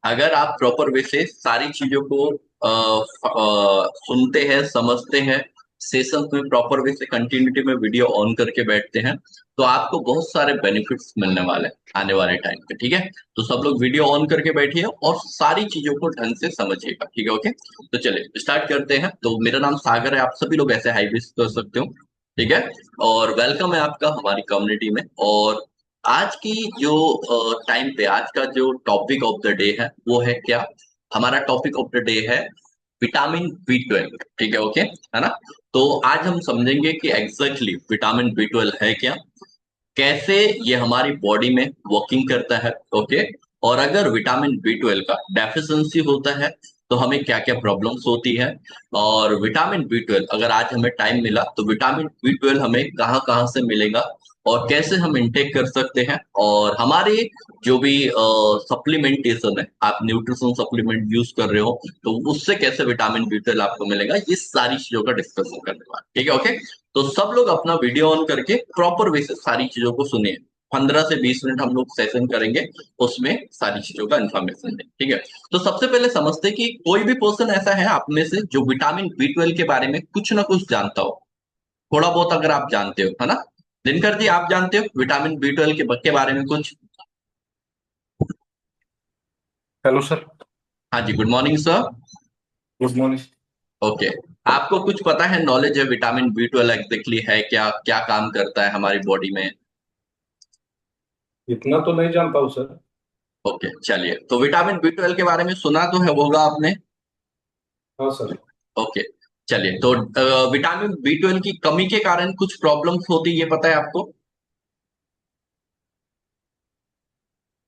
अगर आप proper way से सारी चीजों को सुनते हैं, समझते हैं, सेशन में प्रॉपर वे से कंटिन्यूटी में वीडियो ऑन करके बैठते हैं, तो आपको बहुत सारे बेनिफिट्स मिलने वाले हैं आने वाले टाइम पे। ठीक है, तो सब लोग वीडियो ऑन करके बैठिए और सारी चीजों को ढंग से समझिएगा। ठीक है, ओके। तो चलिए स्टार्ट करते हैं। तो मेरा नाम सागर है, आप सभी लोग ऐसे हाई विश कर सकते हो। ठीक है, और वेलकम है आपका हमारी कम्युनिटी में। और आज की जो टाइम पे आज का जो टॉपिक ऑफ द डे है वो है क्या? हमारा टॉपिक ऑफ द डे है विटामिन B12। ठीक है, ओके, है ना? तो आज हम समझेंगे कि एग्जैक्टली विटामिन B12 है क्या, कैसे ये हमारी बॉडी में वर्किंग करता है, ओके। और अगर विटामिन B12 का डेफिशिएंसी होता है तो हमें क्या क्या प्रॉब्लम्स होती है, और विटामिन B12 अगर आज हमें टाइम मिला तो विटामिन B12 हमें कहाँ कहाँ से मिलेगा और कैसे हम इनटेक कर सकते हैं, और हमारे जो भी सप्लीमेंटेशन है, आप न्यूट्रिशन सप्लीमेंट यूज कर रहे हो तो उससे कैसे विटामिन B12 आपको मिलेगा, ये सारी चीजों का डिस्कशन करने वाले। ठीक है, ओके। तो सब लोग अपना वीडियो ऑन करके प्रॉपर वे से सारी चीजों को सुनिए। 15 से 20 मिनट हम लोग सेशन करेंगे, उसमें सारी चीजों का इन्फॉर्मेशन दें। ठीक है, तो सबसे पहले समझते हैं कि कोई भी पर्सन ऐसा है आप में से जो विटामिन B12 के बारे में कुछ ना कुछ जानता हो, थोड़ा बहुत अगर आप जानते हो, है ना? दिनकर जी, आप जानते हो विटामिन B12 के बारे में कुछ? Hello sir. हाँ जी, good morning sir. Good morning. Okay, आपको कुछ पता है, नॉलेज है विटामिन B12 एग्जैक्टली है क्या, क्या काम करता है हमारी बॉडी में? इतना तो नहीं जानता हूँ सर। ओके, चलिए, तो विटामिन B12 के बारे में सुना तो है होगा आपने। हाँ सर। ओके, चलिए, तो विटामिन B12 की कमी के कारण कुछ प्रॉब्लम्स होती है, ये पता है आपको?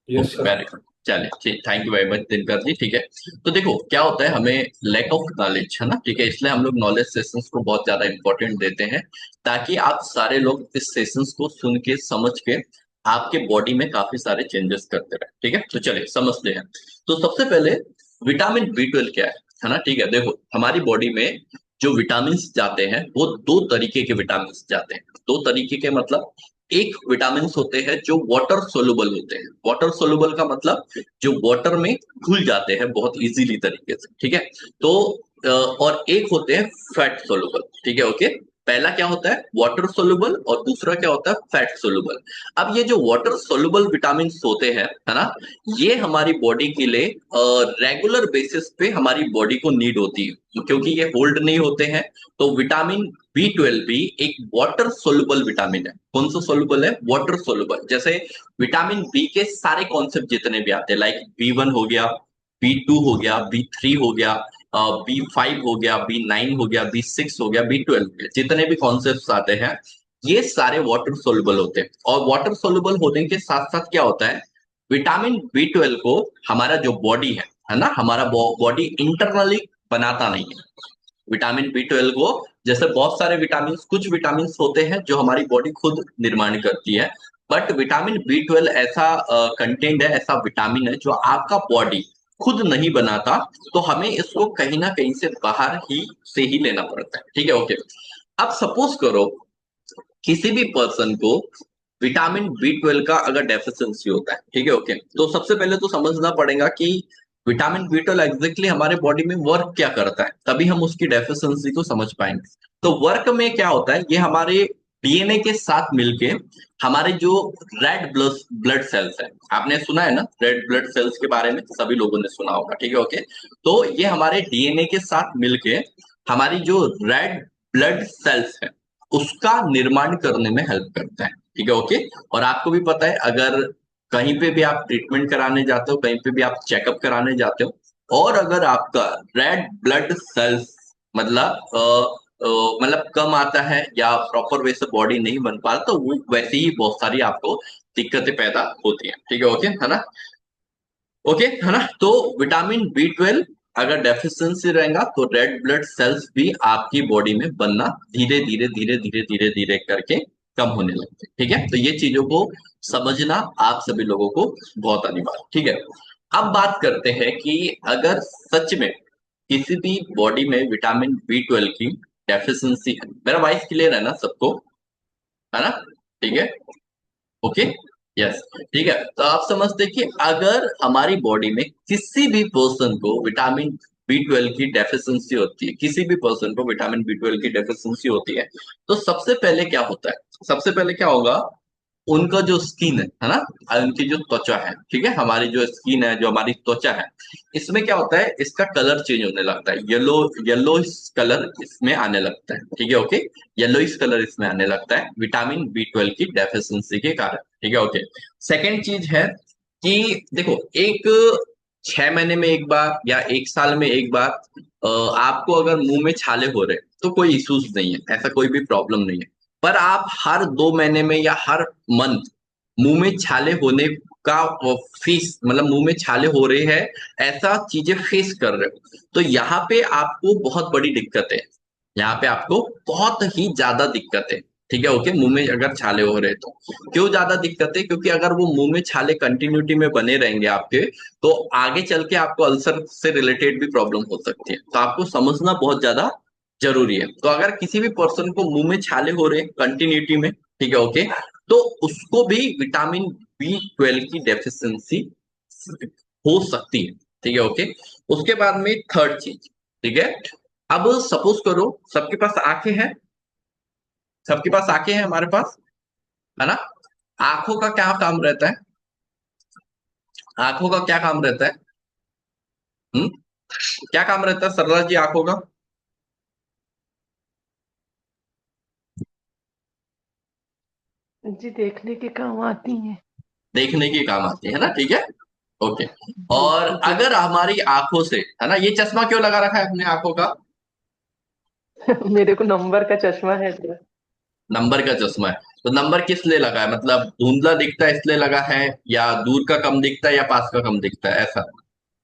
Yes okay, sir. Very good. चलिए, ठीक, thank you very much Dinkar ji. ठीक है, तो देखो क्या होता है, हमें लैक ऑफ नॉलेज है ना, ठीक है, इसलिए हम लोग नॉलेज सेशंस को बहुत ज्यादा इंपॉर्टेंट देते हैं, ताकि आप सारे लोग इस सेशंस को सुन के समझ के आपके बॉडी में काफी सारे चेंजेस करते रहे। ठीक है, तो चलिए समझते हैं। तो सबसे पहले विटामिन B12 क्या है ना? ठीक है, देखो हमारी बॉडी में जो विटामिन जाते हैं वो दो तरीके के विटामिन जाते हैं। दो तरीके के मतलब, एक विटामिन होते हैं जो वाटर सोलुबल होते हैं। वाटर सोलुबल का मतलब जो वाटर में घुल जाते हैं बहुत इजीली तरीके से। ठीक है, तो और एक होते हैं फैट सोलुबल। ठीक है, ओके। पहला क्या होता है, वाटर सोलुबल, और दूसरा क्या होता है, फैट सोलुबल। अब ये जो वाटर सोलुबल विटामिन होते हैं, है ना, ये हमारी बॉडी के लिए रेगुलर बेसिस पे हमारी बॉडी को नीड होती है, क्योंकि ये होल्ड नहीं होते हैं। तो विटामिन B12 भी एक वाटर सोलुबल विटामिन है। कौन सा सोलुबल है? Water soluble. जैसे विटामिन B के सारे कॉन्सेप्ट जितने भी आते हैं, लाइक B1 हो गया, B2 हो गया, B3 हो गया, B5 हो गया, B9 हो गया, B6 हो गया, B12 हो गया, जितने भी कॉन्सेप्ट आते हैं ये सारे वाटर सोलुबल होते हैं। और वाटर सोलुबल होने के साथ साथ क्या होता है, विटामिन B12 को हमारा जो बॉडी है ना, हमारा बॉडी इंटरनली बनाता नहीं है। विटामिन B12 को, जैसे बहुत सारे विटामिन, कुछ विटामिन होते हैं जो हमारी बॉडी खुद निर्माण करती है, बट विटामिन B12 ऐसा कंटेंट है, ऐसा विटामिन है जो आपका बॉडी खुद नहीं बनाता, तो हमें इसको कहीं ना कहीं से बाहर ही से ही लेना पड़ता है। ठीक है, ओके। अब सपोज करो किसी भी पर्सन को विटामिन B12 का अगर डेफिशिएंसी होता है, ठीक है, ओके, तो सबसे पहले तो समझना पड़ेगा कि विटामिन B12 एग्जैक्टली हमारे बॉडी में वर्क क्या करता है, तभी हम उसकी डेफिशिएंसी को समझ पाएंगे। तो वर्क में क्या होता है, ये हमारे DNA के साथ मिलके हमारे जो रेड ब्लड ब्लड सेल्स है, आपने सुना है ना रेड ब्लड सेल्स के बारे में, सभी लोगों ने सुना होगा। ठीक है, ओके। तो ये हमारे DNA के साथ मिलके हमारी जो रेड ब्लड सेल्स है उसका निर्माण करने में हेल्प करता है। ठीक है, ओके। और आपको भी पता है, अगर कहीं पे भी आप ट्रीटमेंट कराने जाते हो, कहीं पे भी आप चेकअप कराने जाते हो, और अगर आपका रेड ब्लड सेल्स मतलब मतलब कम आता है या प्रॉपर वे से बॉडी नहीं बन पाता, तो वो वैसे ही बहुत सारी आपको दिक्कतें पैदा होती हैं। ठीक है, ओके, है ना? ओके, है ना? तो विटामिन B12 अगर डेफिशिएंसी रहेगा तो रेड ब्लड सेल्स भी आपकी बॉडी में बनना धीरे धीरे धीरे धीरे धीरे धीरे करके कम होने लगते हैं। ठीक है, तो ये चीजों को समझना आप सभी लोगों को बहुत अनिवार्य। ठीक है, अब बात करते हैं कि अगर सच में किसी भी बॉडी में विटामिन B12 की डेफिशिएंसी है, मेरा वॉइस क्लियर है ना सबको, है ना? ठीक है, ओके। यस, ठीक है। तो आप समझते कि अगर हमारी बॉडी में किसी भी पर्सन को विटामिन बी 12 की डेफिशिएंसी होती है, किसी भी पर्सन को विटामिन बी 12 की डेफिशिएंसी होती है, तो सबसे पहले क्या होता है, सबसे पहले क्या होगा, उनका जो स्किन है ना, उनकी जो त्वचा है, ठीक है, हमारी जो स्किन है, जो हमारी त्वचा है, इसमें क्या होता है, इसका कलर चेंज होने लगता है, येलो येलो कलर इसमें आने लगता है, ठीक है, ओके। येलोइश कलर इसमें आने लगता है विटामिन बी 12 की डेफिशिएंसी के कारण, ठीक है, ओके। सेकेंड चीज है कि देखो, एक 6 महीने में एक बार या एक साल में एक बार आपको अगर मुंह में छाले हो रहे तो कोई इश्यूज नहीं है, ऐसा कोई भी प्रॉब्लम नहीं है। पर आप हर 2 महीने में या हर मंथ मुंह में छाले होने का फेस, मतलब मुंह में छाले हो रहे हैं, ऐसा चीजें फेस कर रहे हो, तो यहाँ पे आपको बहुत बड़ी दिक्कत है, यहाँ पे आपको बहुत ही ज्यादा दिक्कत है, ठीक है, ओके। मुंह में अगर छाले हो रहे तो क्यों ज्यादा दिक्कत है, क्योंकि अगर वो मुंह में छाले कंटिन्यूटी में बने रहेंगे आपके, तो आगे चल के आपको अल्सर से रिलेटेड भी प्रॉब्लम हो सकती है, तो आपको समझना बहुत ज्यादा जरूरी है। तो अगर किसी भी पर्सन को मुंह में छाले हो रहे कंटिन्यूटी में, ठीक है, ओके, तो उसको भी विटामिन बी 12 की डेफिशिएंसी हो सकती है, ठीक है, ओके। उसके बाद में थर्ड चीज, ठीक है, अब सपोज करो सबके पास आंखें हैं, सबके पास आंखें हैं हमारे पास, है ना। आंखों का क्या काम रहता है, आंखों का क्या काम रहता है, हम्म, क्या काम रहता है सरला जी आंखों का? जी देखने के काम आती हैं। देखने की काम आती है ना, ठीक है, ओके। जी और जी। अगर हमारी आंखों से, है ना, ये चश्मा क्यों लगा रखा है अपने आंखों का? मेरे को नंबर का चश्मा है सर। नंबर का चश्मा है, तो नंबर किस लिए लगा है, मतलब धुंधला दिखता है इसलिए लगा है, या दूर का कम दिखता है, या पास का कम दिखता है, ऐसा?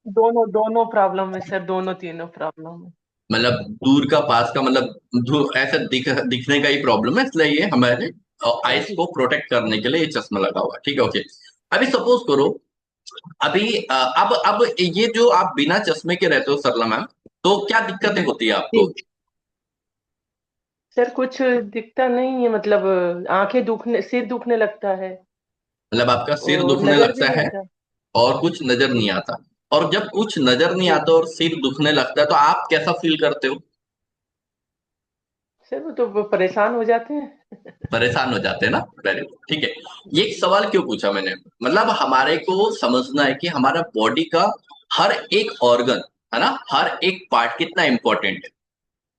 दोनों दोनों प्रॉब्लम है सर, दोनों तीनों प्रॉब्लम है। मतलब दूर का पास का, मतलब ऐसा दिखने का ही प्रॉब्लम है, इसलिए ये हमारे आइस जी को प्रोटेक्ट करने के लिए ये चश्मा लगा हुआ है, ठीक है, ओके। अभी सपोज करो, अभी अब ये जो आप बिना चश्मे के रहते हो सरला मैम, तो क्या दिक्कतें होती है आपको? जी सर, कुछ दिखता नहीं है, मतलब आंखें दुखने, सिर दुखने लगता है मतलब आपका सिर और दुखने नजर भी लगता नहीं है आता। और कुछ नजर नहीं आता, और जब कुछ नजर नहीं जी आता और सिर दुखने लगता है तो आप कैसा फील करते हो? सर, वो परेशान हो जाते हैं। परेशान हो जाते हैं ना, वेरी गुड, ठीक है। ये एक सवाल क्यों पूछा मैंने, मतलब हमारे को समझना है कि हमारा बॉडी का हर एक ऑर्गन, है ना, हर एक पार्ट कितना इंपॉर्टेंट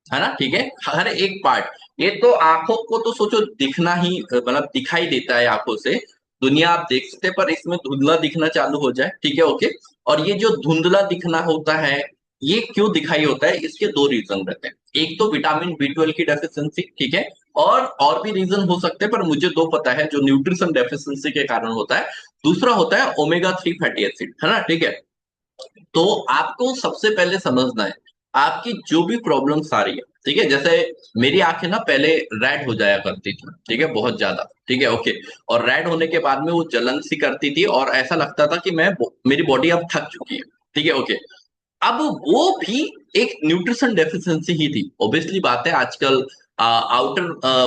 है ना, ठीक है, हर एक पार्ट। ये तो आंखों को तो सोचो दिखना ही, मतलब दिखाई देता है आंखों से, दुनिया आप देख सकते हैं, पर इसमें धुंधला दिखना चालू हो जाए, ठीक है, ओके। और ये जो धुंधला दिखना होता है, ये क्यों दिखाई होता है, इसके दो रीजन रहते हैं, एक तो विटामिन बी 12 की डेफिशिएंसी, ठीक है, और भी रीजन हो सकते हैं, पर मुझे दो पता है, जो न्यूट्रिशन डेफिशिएंसी के कारण होता है, दूसरा होता है ओमेगा 3 फैटी एसिड, है ना, ठीक है। तो आपको सबसे पहले समझना है आपकी जो भी प्रॉब्लम्स आ रही है, ठीक है, जैसे मेरी आंखें ना पहले रेड हो जाया करती थी, ठीक है, बहुत ज्यादा, ठीक है, ओके। और रेड होने के बाद में वो जलन सी करती थी और ऐसा लगता था कि मेरी बॉडी अब थक चुकी है, ठीक है, ओके। अब वो भी एक न्यूट्रिशन डेफिशिएंसी ही थी, ऑब्वियसली बात है, आजकल आउटर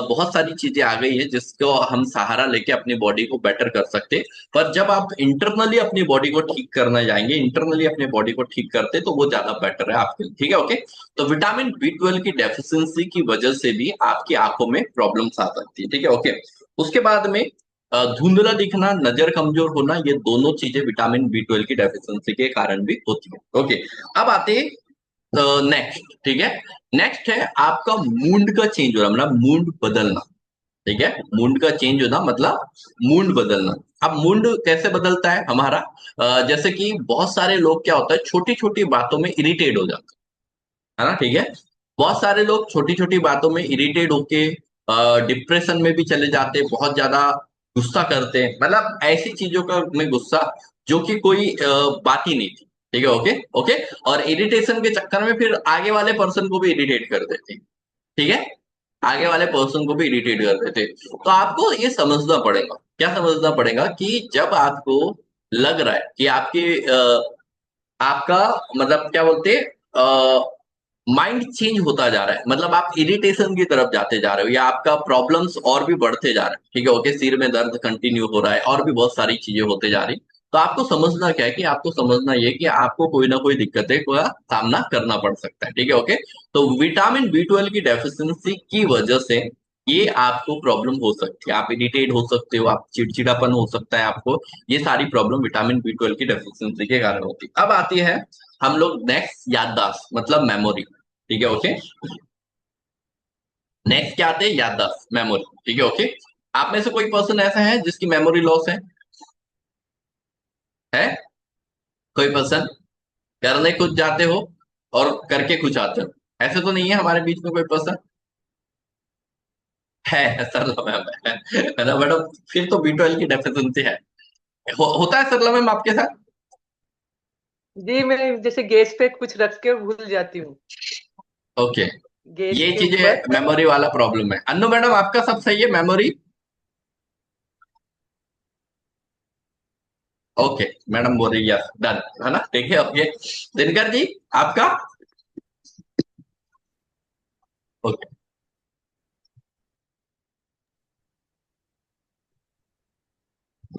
बहुत सारी चीजें आ गई है जिसको हम सहारा लेके अपनी बॉडी को बेटर कर सकते हैं। पर जब आप इंटरनली अपनी बॉडी को ठीक करने जाएंगे, इंटरनली अपनी बॉडी को ठीक करते तो वो ज्यादा बेटर है आपके लिए, ठीक है, ओके। तो विटामिन बी 12 की डेफिशिएंसी की वजह से भी आपकी आंखों में प्रॉब्लम्स आ सकती है, ठीक है, ओके। उसके बाद में धुंधला दिखना, नजर कमजोर होना, ये दोनों चीजें विटामिन बी 12 की डेफिशिएंसी के कारण भी होती है, ओके। अब आते हैं नेक्स्ट, ठीक है। नेक्स्ट है आपका मूड का चेंज होना, मतलब मूड बदलना, ठीक है, मूड का चेंज होना मतलब मूड बदलना। अब मूड कैसे बदलता है हमारा, जैसे कि बहुत सारे लोग क्या होता है, छोटी छोटी बातों में इरिटेट हो जाते हैं, है ना, ठीक है। बहुत सारे लोग छोटी छोटी बातों में इरिटेट होके डिप्रेशन में भी चले जाते हैं, बहुत ज्यादा गुस्सा करते हैं, मतलब ऐसी चीजों का में गुस्सा जो कि कोई बात ही नहीं थी, ठीक है, ओके, ओके। और इरिटेशन के चक्कर में फिर आगे वाले पर्सन को भी इरिटेट कर देते हैं, ठीक है, आगे वाले पर्सन को भी इरिटेट कर देते हैं। तो आपको ये समझना पड़ेगा, क्या समझना पड़ेगा, कि जब आपको लग रहा है कि आपकी आपका, मतलब क्या बोलते हैं, माइंड चेंज होता जा रहा है, मतलब आप इरिटेशन की तरफ जाते जा रहे हो, या आपका प्रॉब्लम्स और भी बढ़ते जा रहे हैं, ठीक है ओके, सिर में दर्द कंटिन्यू हो रहा है और भी बहुत सारी चीजें होते जा रही। तो आपको समझना क्या है कि आपको समझना ये कि आपको कोई ना कोई दिक्कतें का सामना करना पड़ सकता है, ठीक है ओके। तो विटामिन बी 12 की डेफिशिएंसी की वजह से ये आपको प्रॉब्लम हो सकती है, आप इरिटेट हो सकते हो, आप चिड़चिड़ापन हो सकता है आपको, ये सारी प्रॉब्लम विटामिन बी 12 की डेफिशिएंसी के कारण होती है। अब आती है हम लोग नेक्स्ट, याददाश्त मतलब मेमोरी, ठीक है ओके। नेक्स्ट क्या आते हैं, याददाश्त मेमोरी, ठीक है ओके। आप में से कोई पर्सन ऐसा है जिसकी मेमोरी लॉस है कोई पर्सन करने कुछ जाते हो और करके कुछ आते हो, ऐसे तो नहीं है हमारे बीच में कोई पर्सन है? सरला मैम है ना मैडम, फिर तो बी 12 की डेफिशिएंसी है। होता है सरला मैम आपके साथ? जी मैं जैसे गैस पे कुछ रख के भूल जाती हूँ, ओके, गैस ये के ऊपर। चीजें मेमोरी वाला प्रॉब्लम है। अन्नू मैडम आपका सब सही है मेमोरी? ओके, मैडम बोल रही है डन, है ना, ठीक है ओके। दिनकर जी आपका? ओके,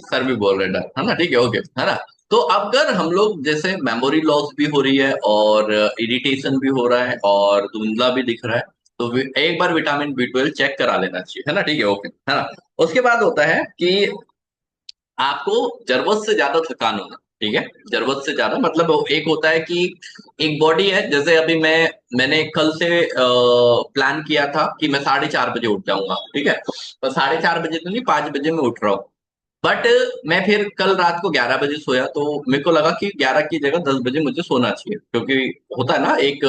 सर भी बोल रहे हैं डन, है ना, ठीक है ओके, है ना। तो अगर हम लोग जैसे मेमोरी लॉस भी हो रही है और इरिटेशन भी हो रहा है और धुंधला भी दिख रहा है, तो एक बार विटामिन बी 12 चेक करा लेना चाहिए, है ना, ठीक है ओके, है ना। उसके बाद होता है कि आपको जरूरत से ज्यादा थकान होना, ठीक है, जरूरत से ज्यादा मतलब एक होता है कि एक बॉडी है, जैसे अभी मैंने कल से प्लान किया था कि मैं 4:30 बजे उठ जाऊंगा, ठीक है, तो 4:30 बजे तो नहीं, 5 बजे मैं उठ रहा हूँ। बट मैं फिर कल रात को 11 बजे सोया, तो मेरे को लगा कि 11 की जगह 10 बजे मुझे सोना चाहिए, क्योंकि होता है ना एक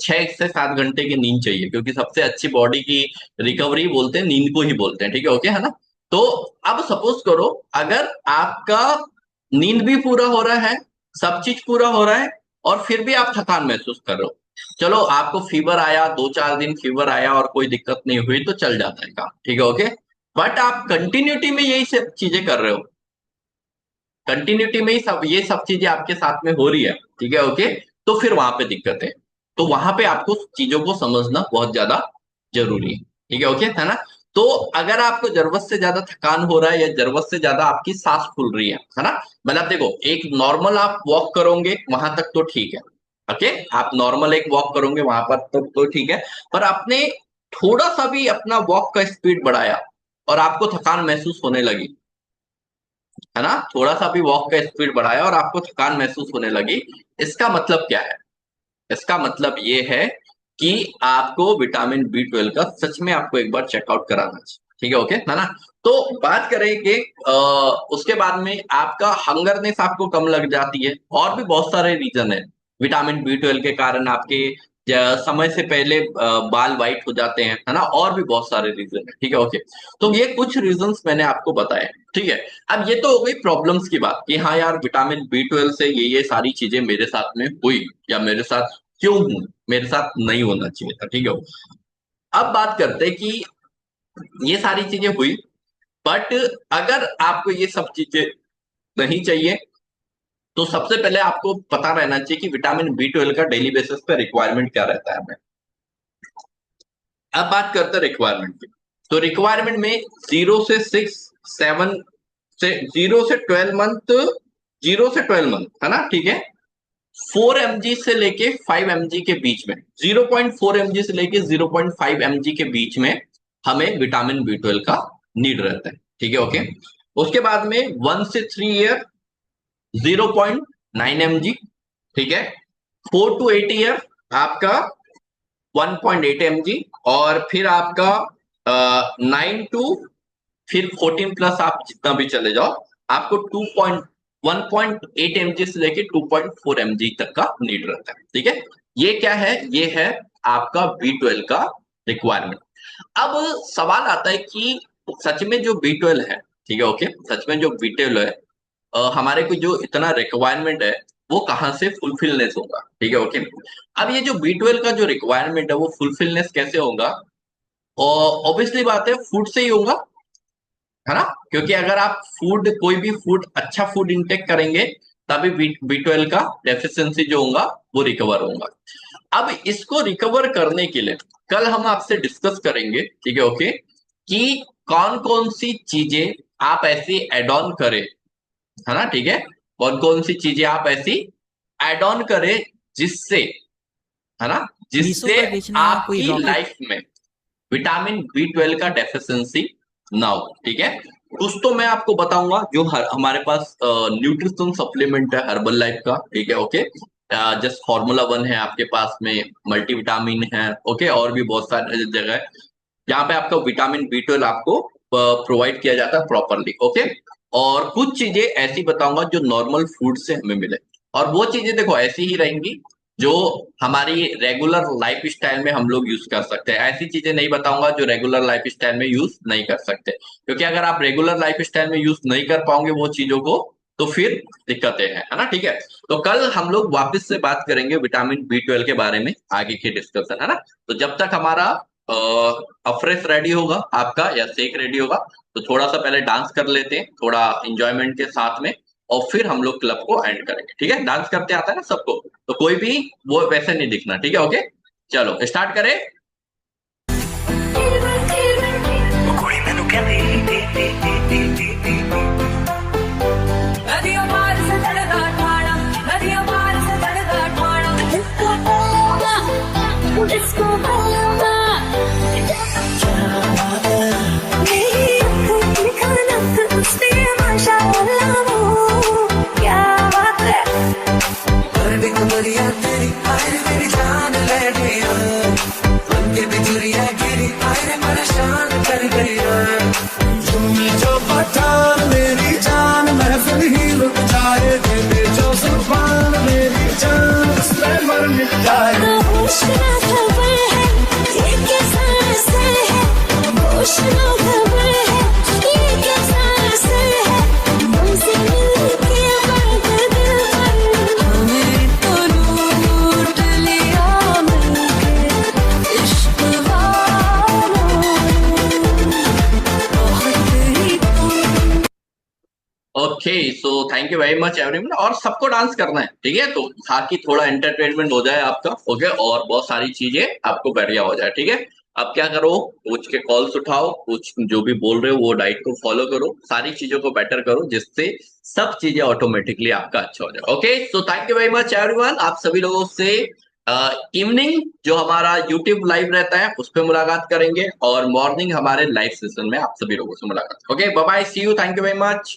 6 से 7 घंटे की नींद चाहिए, क्योंकि सबसे अच्छी बॉडी की रिकवरी बोलते हैं नींद को ही बोलते हैं, ठीक है ओके, है ना। तो अब सपोज करो, अगर आपका नींद भी पूरा हो रहा है, सब चीज पूरा हो रहा है, और फिर भी आप थकान महसूस कर रहे हो, चलो आपको फीवर आया, 2-4 दिन फीवर आया और कोई दिक्कत नहीं हुई तो चल जाता है काम, ठीक है ओके। बट आप कंटिन्यूटी में यही सब चीजें कर रहे हो, कंटिन्यूटी में ही सब ये सब चीजें आपके साथ में हो रही है, ठीक है ओके, तो फिर वहां पे दिक्कत है। तो वहां पे आपको चीजों को समझना बहुत ज्यादा जरूरी है, ठीक है ओके, है ना। तो अगर आपको जरूरत से ज्यादा थकान हो रहा है या जरूरत से ज्यादा आपकी सांस फूल रही है ना, मतलब देखो एक नॉर्मल आप वॉक करोगे वहां तक तो ठीक है, ओके, आप नॉर्मल एक वॉक करोगे वहां पर तो ठीक है, पर आपने थोड़ा सा भी अपना वॉक का स्पीड बढ़ाया और आपको थकान महसूस होने लगी, है ना, थोड़ा सा भी वॉक का स्पीड बढ़ाया और आपको थकान महसूस होने लगी, इसका मतलब क्या है? इसका मतलब ये है कि आपको विटामिन बी 12 का सच में आपको एक बार चेकआउट कराना चाहिए, ठीक है ओके, है ना। तो बात करें कि उसके बाद में आपका हंगरनेस आपको कम लग जाती है, और भी बहुत सारे रीजन है विटामिन बी 12 के कारण आपके समय से पहले बाल वाइट हो जाते हैं, है ना, और भी बहुत सारे रीजन है, ठीक है ओके। तो ये कुछ रीजंस मैंने आपको बताए, ठीक है। अब ये तो हो गई प्रॉब्लम्स की बात कि हाँ यार विटामिन बी 12 से ये सारी चीजें मेरे साथ में हुई, या मेरे साथ क्यों हूं, मेरे साथ नहीं होना चाहिए था, ठीक है। अब बात करते हैं कि ये सारी चीजें हुई, बट अगर आपको ये सब चीजें नहीं चाहिए, तो सबसे पहले आपको पता रहना चाहिए कि विटामिन बी 12 का डेली बेसिस पे रिक्वायरमेंट क्या रहता है हमें। अब बात करते हैं रिक्वायरमेंट की। तो रिक्वायरमेंट में 0 से 6, 7 से 0 से 12 मंथ, 0 से 12 मंथ, है ना, ठीक है, 4 mg से लेके 5 mg के बीच में, 0.4 mg से लेके 0.5 mg के बीच में हमें विटामिन बी 12 का नीड रहता है, ठीक है ओके। उसके बाद में 1 से 3 ईयर 0.9 mg, ठीक है, 4 to 8 ईयर आपका 1.8 mg, और फिर आपका 9 to फिर 14 प्लस आप जितना भी चले जाओ, आपको 1.8 mg से लेके 2.4 mg तक का नीड रहता है, ठीक है। ये क्या है, ये है आपका बी 12 का रिक्वायरमेंट। अब सवाल आता है कि सच में जो बी 12 है, ठीक है ओके, सच में जो बी 12 है हमारे को जो इतना रिक्वायरमेंट है वो कहाँ से फुलफिलनेस होगा, ठीक है ओके। अब ये जो बी 12 का जो रिक्वायरमेंट है वो फुलफिलनेस कैसे होगा, और ऑब्वियसली बात है फूड से ही होगा, है ना, क्योंकि अगर आप फूड कोई भी फूड अच्छा फूड इंटेक करेंगे तभी बी 12 का डेफिशिएंसी जो होगा वो रिकवर होगा। अब इसको रिकवर करने के लिए कल हम आपसे डिस्कस करेंगे, ठीक है, ओके, कि कौन कौन सी चीजें आप ऐसी एड ऑन करें, है ना, ठीक है, कौन कौन सी चीजें आप ऐसी एड ऑन करें जिससे, है ना, मीशो जिससे पर बेचना कोई आपकी रॉकेट। लाइफ में विटामिन B12 का डेफिशिएंसी ना हो, ठीक है। कुछ तो मैं आपको बताऊंगा जो हमारे पास न्यूट्रिशन सप्लीमेंट है हर्बल लाइफ का, ठीक है, ओके, जस्ट फार्मूला 1 है आपके पास में, मल्टीविटामिन है, ओके, और भी बहुत सारी जगह है जहाँ पे आपका विटामिन B12 आपको प्रोवाइड किया जाता है प्रॉपरली, ओके। और कुछ चीजें ऐसी बताऊंगा जो नॉर्मल फूड से हमें मिले, और वो चीजें देखो ऐसी ही रहेंगी जो हमारी रेगुलर लाइफ स्टाइल में हम लोग यूज कर सकते हैं। ऐसी चीजें नहीं बताऊंगा जो रेगुलर लाइफ स्टाइल में यूज नहीं कर सकते, क्योंकि अगर आप रेगुलर लाइफ स्टाइल में यूज नहीं कर पाओगे वो चीजों को तो फिर दिक्कतें हैं, है ना, ठीक है। तो कल हम लोग वापस से बात करेंगे विटामिन B12 के बारे में, आगे की डिस्कशन, है ना। तो जब तक हमारा अफ्रेश रेडी होगा आपका या शेक रेडी होगा, तो थोड़ा सा पहले डांस कर लेते हैं थोड़ा इंजॉयमेंट के साथ में, और फिर हम लोग क्लब को एंड करेंगे, ठीक है। डांस करते आता है ना सबको, तो कोई भी वो वैसे नहीं दिखना, ठीक है, ओके। चलो स्टार्ट करें। कोई मैनू कहंदी नदियां पार से चढ़दा ठाणा, नदियां पार से चढ़दा ठाणा, इसको बोलना क्या बात है, मेरी आंखों की खाना उसने माशाअल्लाह वो क्या बात है, हर एक बलिया तेरी आए मेरी जान ले गया, उनके बिजुरिया गिरी आए परेशान कर गया, तुमने जो पठान मेरी जान महफिल ही रुक जाए, दे जो सुभान मेरी जान उस पे मर मिट जाए। होश ना खबर है ये कैसा असर है, होश ना खबर है ये कैसा असर है, तुमसे मिलके बाद दिल पर हमें तो लूट लिया मिलके इश्क वालों बहुत ही तुम। Okay, so thank you very much everyone, और सबको डांस करना है, ठीक है, तो ताकि थोड़ा एंटरटेनमेंट हो जाए आपका, ओके, और बहुत सारी चीजें आपको बढ़िया हो जाए, ठीक है। अब क्या करो, कुछ के कॉल्स उठाओ, कुछ जो भी बोल रहे हो वो डाइट को फॉलो करो, सारी चीजों को बेटर करो, जिससे सब चीजें ऑटोमेटिकली आपका अच्छा हो जाए, okay. So thank you very much everyone, आप सभी लोगों से इवनिंग जो हमारा यूट्यूब लाइव रहता है उस पर मुलाकात करेंगे, और मॉर्निंग हमारे लाइव सेशन में आप सभी लोगों से मुलाकात, okay, bye bye, see you, thank you very much.